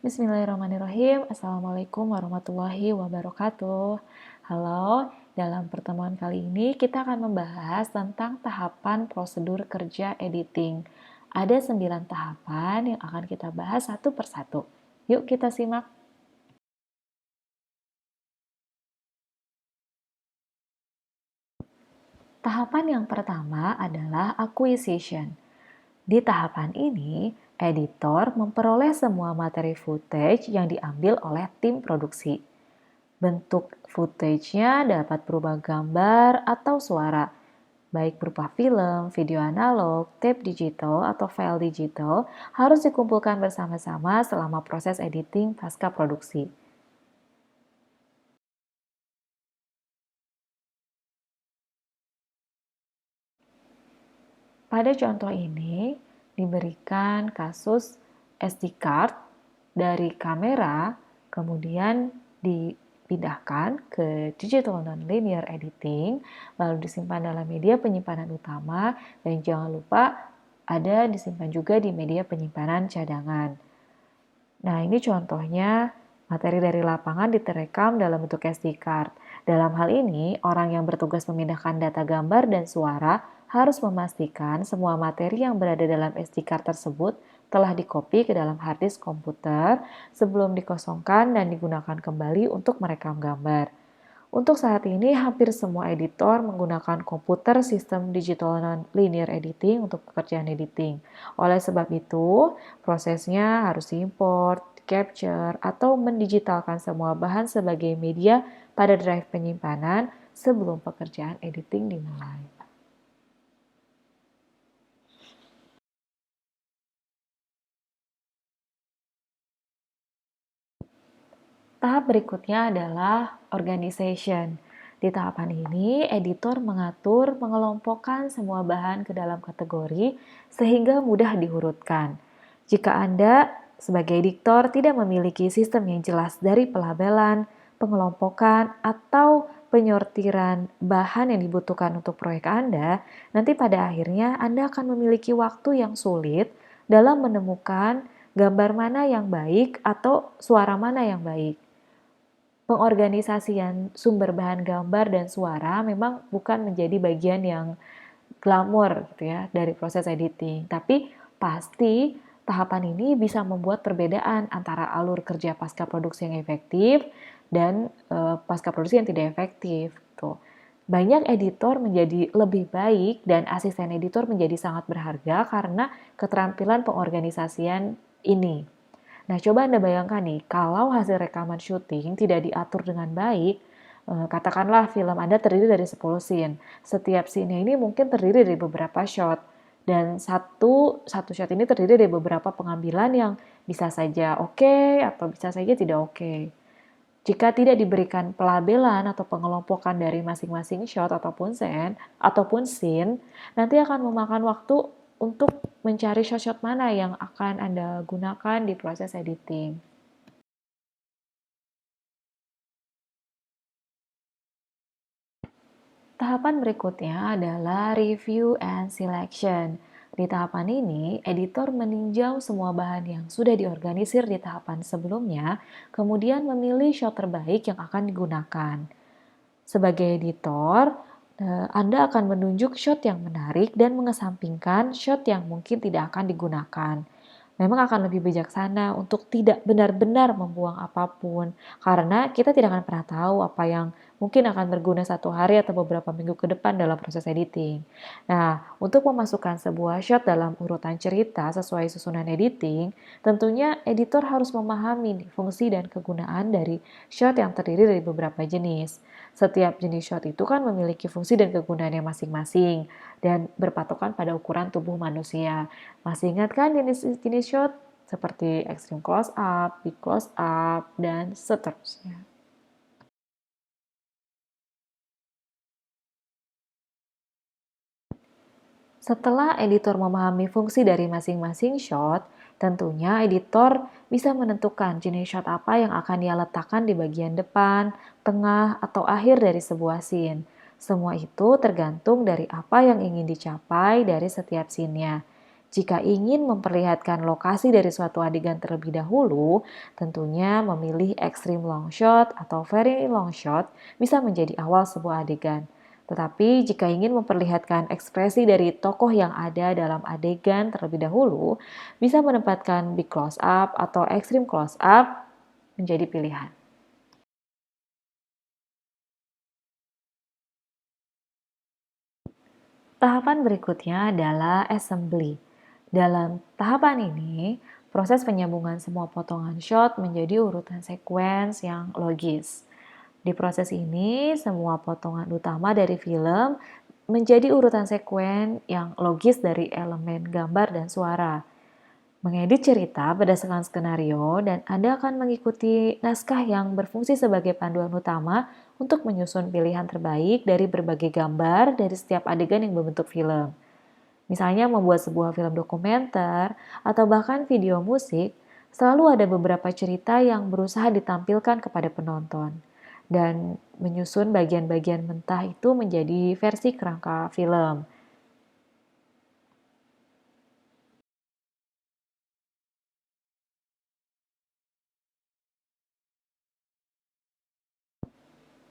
Bismillahirrahmanirrahim. Assalamualaikum warahmatullahi wabarakatuh. Halo, dalam pertemuan kali ini kita akan membahas tentang tahapan prosedur kerja editing. Ada 9 tahapan yang akan kita bahas satu persatu. Yuk kita simak. Tahapan yang pertama adalah acquisition. Di tahapan ini, editor memperoleh semua materi footage yang diambil oleh tim produksi. Bentuk footage-nya dapat berupa gambar atau suara, baik berupa film, video analog, tape digital, atau file digital, harus dikumpulkan bersama-sama selama proses editing pasca produksi. Pada contoh ini, diberikan kasus SD card dari kamera, kemudian dipindahkan ke digital non-linear editing, lalu disimpan dalam media penyimpanan utama, dan jangan lupa ada disimpan juga di media penyimpanan cadangan. Nah, ini contohnya materi dari lapangan diterekam dalam bentuk SD card. Dalam hal ini, orang yang bertugas memindahkan data gambar dan suara harus memastikan semua materi yang berada dalam SD card tersebut telah dikopi ke dalam hard disk komputer sebelum dikosongkan dan digunakan kembali untuk merekam gambar. Untuk saat ini, hampir semua editor menggunakan komputer sistem digital non-linear editing untuk pekerjaan editing. Oleh sebab itu, prosesnya harus import, capture, atau mendigitalkan semua bahan sebagai media pada drive penyimpanan sebelum pekerjaan editing dimulai. Tahap berikutnya adalah organization. Di tahapan ini, editor mengatur mengelompokkan semua bahan ke dalam kategori sehingga mudah diurutkan. Jika Anda sebagai editor tidak memiliki sistem yang jelas dari pelabelan, pengelompokan, atau penyortiran bahan yang dibutuhkan untuk proyek Anda, nanti pada akhirnya Anda akan memiliki waktu yang sulit dalam menemukan gambar mana yang baik atau suara mana yang baik. Pengorganisasian sumber bahan gambar dan suara memang bukan menjadi bagian yang glamor gitu ya dari proses editing, tapi pasti tahapan ini bisa membuat perbedaan antara alur kerja pasca produksi yang efektif dan pasca produksi yang tidak efektif tuh. Banyak editor menjadi lebih baik dan asisten editor menjadi sangat berharga karena keterampilan pengorganisasian ini. Nah, coba Anda bayangkan nih, kalau hasil rekaman syuting tidak diatur dengan baik, katakanlah film Anda terdiri dari 10 scene. Setiap scene ini mungkin terdiri dari beberapa shot. Dan satu shot ini terdiri dari beberapa pengambilan yang bisa saja oke atau bisa saja tidak oke. Jika tidak diberikan pelabelan atau pengelompokan dari masing-masing shot ataupun scene, nanti akan memakan waktu untuk mencari shot-shot mana yang akan Anda gunakan di proses editing. Tahapan berikutnya adalah review and selection. Di tahapan ini, editor meninjau semua bahan yang sudah diorganisir di tahapan sebelumnya, kemudian memilih shot terbaik yang akan digunakan. Sebagai editor, Anda akan menunjuk shot yang menarik dan mengesampingkan shot yang mungkin tidak akan digunakan. Memang akan lebih bijaksana untuk tidak benar-benar membuang apapun, karena kita tidak akan pernah tahu apa yang mungkin akan berguna satu hari atau beberapa minggu ke depan dalam proses editing. Nah, untuk memasukkan sebuah shot dalam urutan cerita sesuai susunan editing, tentunya editor harus memahami nih, fungsi dan kegunaan dari shot yang terdiri dari beberapa jenis. Setiap jenis shot itu kan memiliki fungsi dan kegunaannya masing-masing dan berpatokan pada ukuran tubuh manusia. Masih ingat kan jenis-jenis shot seperti extreme close up, big close up, dan seterusnya. Setelah editor memahami fungsi dari masing-masing shot, tentunya editor bisa menentukan jenis shot apa yang akan ia letakkan di bagian depan, tengah, atau akhir dari sebuah scene. Semua itu tergantung dari apa yang ingin dicapai dari setiap scene-nya. Jika ingin memperlihatkan lokasi dari suatu adegan terlebih dahulu, tentunya memilih extreme long shot atau very long shot bisa menjadi awal sebuah adegan. Tetapi jika ingin memperlihatkan ekspresi dari tokoh yang ada dalam adegan terlebih dahulu, bisa menempatkan big close up atau extreme close up menjadi pilihan. Tahapan berikutnya adalah assembly. Dalam tahapan ini, proses penyambungan semua potongan shot menjadi urutan sequence yang logis. Di proses ini, semua potongan utama dari film menjadi urutan sequence yang logis dari elemen gambar dan suara. Mengedit cerita berdasarkan skenario dan Anda akan mengikuti naskah yang berfungsi sebagai panduan utama untuk menyusun pilihan terbaik dari berbagai gambar dari setiap adegan yang membentuk film. Misalnya membuat sebuah film dokumenter atau bahkan video musik, selalu ada beberapa cerita yang berusaha ditampilkan kepada penonton. Dan menyusun bagian-bagian mentah itu menjadi versi kerangka film.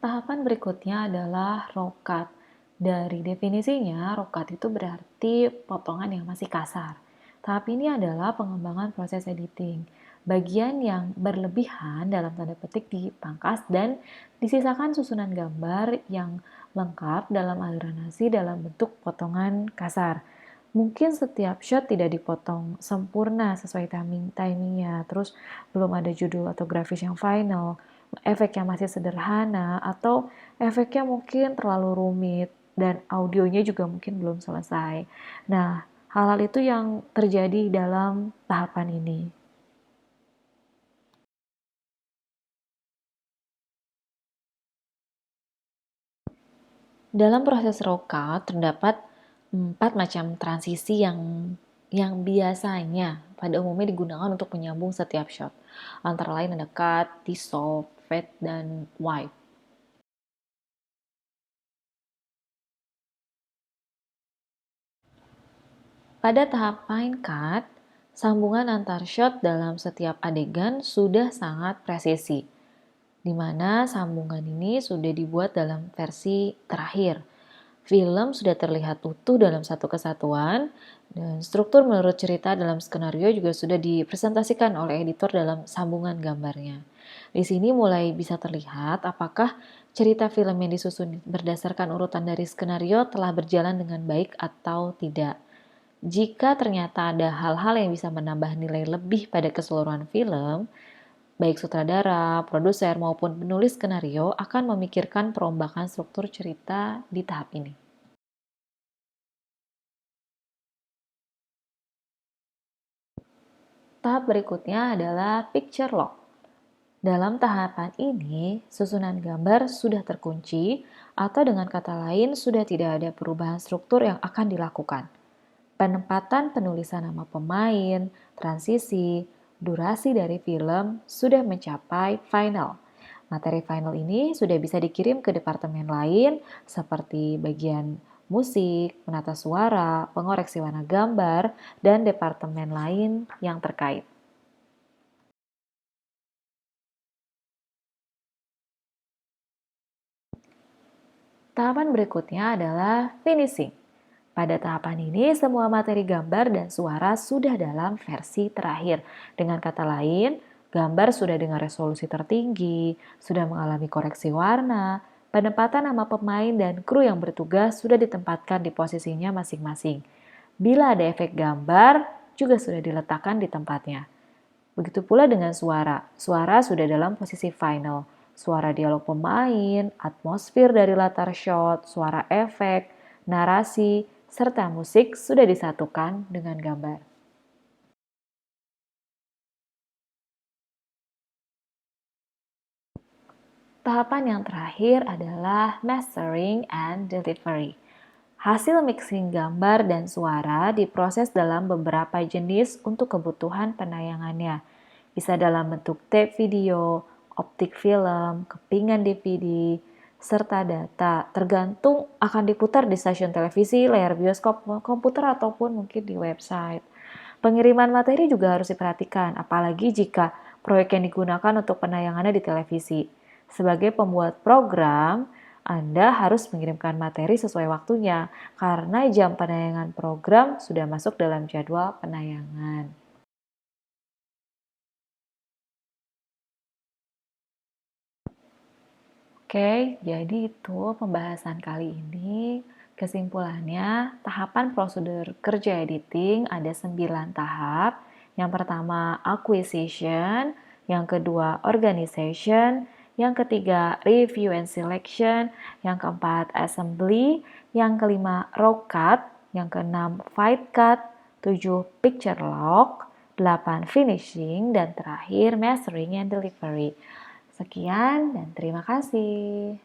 Tahapan berikutnya adalah rokat. Dari definisinya, rokat itu berarti potongan yang masih kasar. Tahap ini adalah pengembangan proses editing. Bagian yang berlebihan dalam tanda petik dipangkas dan disisakan susunan gambar yang lengkap dalam aliran nasi dalam bentuk potongan kasar. Mungkin setiap shot tidak dipotong sempurna sesuai timingnya, terus belum ada judul atau grafis yang final, efeknya masih sederhana, atau efeknya mungkin terlalu rumit, dan audionya juga mungkin belum selesai. Nah, hal-hal itu yang terjadi dalam tahapan ini. Dalam proses roka terdapat 4 macam transisi yang biasanya pada umumnya digunakan untuk menyambung setiap shot. Antara lain ada cut, dissolve, fade, dan wipe. Pada tahapan cut, sambungan antar shot dalam setiap adegan sudah sangat presisi, di mana sambungan ini sudah dibuat dalam versi terakhir. Film sudah terlihat utuh dalam satu kesatuan, dan struktur menurut cerita dalam skenario juga sudah dipresentasikan oleh editor dalam sambungan gambarnya. Di sini mulai bisa terlihat apakah cerita film yang disusun berdasarkan urutan dari skenario telah berjalan dengan baik atau tidak. Jika ternyata ada hal-hal yang bisa menambah nilai lebih pada keseluruhan film, baik sutradara, produser, maupun penulis skenario akan memikirkan perombakan struktur cerita di tahap ini. Tahap berikutnya adalah picture lock. Dalam tahapan ini, susunan gambar sudah terkunci atau dengan kata lain sudah tidak ada perubahan struktur yang akan dilakukan. Penempatan penulisan nama pemain, transisi, durasi dari film sudah mencapai final. Materi final ini sudah bisa dikirim ke departemen lain seperti bagian musik, penata suara, pengoreksi warna gambar, dan departemen lain yang terkait. Tahapan berikutnya adalah finishing. Pada tahapan ini, semua materi gambar dan suara sudah dalam versi terakhir. Dengan kata lain, gambar sudah dengan resolusi tertinggi, sudah mengalami koreksi warna, penempatan nama pemain dan kru yang bertugas sudah ditempatkan di posisinya masing-masing. Bila ada efek gambar, juga sudah diletakkan di tempatnya. Begitu pula dengan suara. Suara sudah dalam posisi final. Suara dialog pemain, atmosfer dari latar shot, suara efek, narasi, serta musik sudah disatukan dengan gambar. Tahapan yang terakhir adalah mastering and delivery. Hasil mixing gambar dan suara diproses dalam beberapa jenis untuk kebutuhan penayangannya. Bisa dalam bentuk tape video, optik film, kepingan DVD, serta data, tergantung akan diputar di stasiun televisi, layar bioskop, komputer, ataupun mungkin di website. Pengiriman materi juga harus diperhatikan, apalagi jika proyek yang digunakan untuk penayangannya di televisi. Sebagai pembuat program, Anda harus mengirimkan materi sesuai waktunya, karena jam penayangan program sudah masuk dalam jadwal penayangan. Oke, jadi itu pembahasan kali ini. Kesimpulannya, tahapan prosedur kerja editing ada 9 tahap. Yang pertama, acquisition. Yang kedua, organization. Yang ketiga, review and selection. Yang keempat, assembly. Yang kelima, raw cut. Yang keenam, fight cut. 7, picture lock. 8, finishing. Dan terakhir, mastering and delivery. Sekian dan terima kasih.